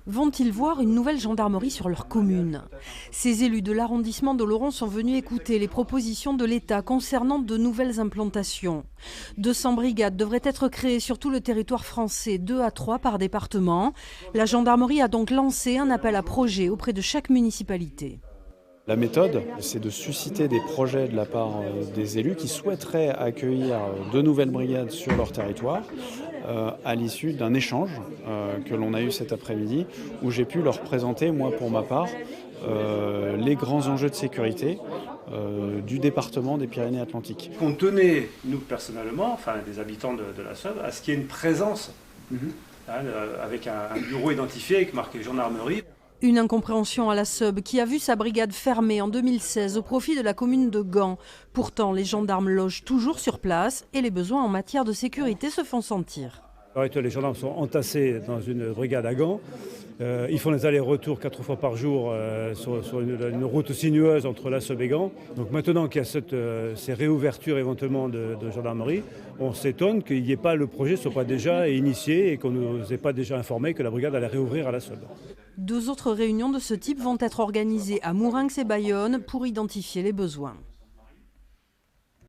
Vont-ils voir une nouvelle gendarmerie sur leur commune? Ces élus de l'arrondissement d'Oloron sont venus écouter les propositions de l'État concernant de nouvelles implantations. 200 brigades devraient être créées sur tout le territoire français, 2 à 3 par département. La gendarmerie a donc lancé un appel à projets auprès de chaque municipalité. La méthode, c'est de susciter des projets de la part des élus qui souhaiteraient accueillir de nouvelles brigades sur leur territoire à l'issue d'un échange que l'on a eu cet après-midi où j'ai pu leur présenter, moi pour ma part, les grands enjeux de sécurité du département des Pyrénées-Atlantiques. On tenait, nous personnellement, enfin des habitants de la Somme, à ce qu'il y ait une présence avec un bureau identifié avec marqué gendarmerie. Une incompréhension à la Seube qui a vu sa brigade fermée en 2016 au profit de la commune de Gand. Pourtant, les gendarmes logent toujours sur place et les besoins en matière de sécurité se font sentir. Les gendarmes sont entassés dans une brigade à Gand. Ils font des allers-retours 4 fois par jour sur une route sinueuse entre la Seube et Gand. Donc maintenant qu'il y a ces réouvertures éventuellement de gendarmerie, on s'étonne qu'il n'y ait pas, le projet ne soit pas déjà initié et qu'on ne nous ait pas déjà informé que la brigade allait réouvrir à la Seube. 2 autres réunions de ce type vont être organisées à Mourinx et Bayonne pour identifier les besoins.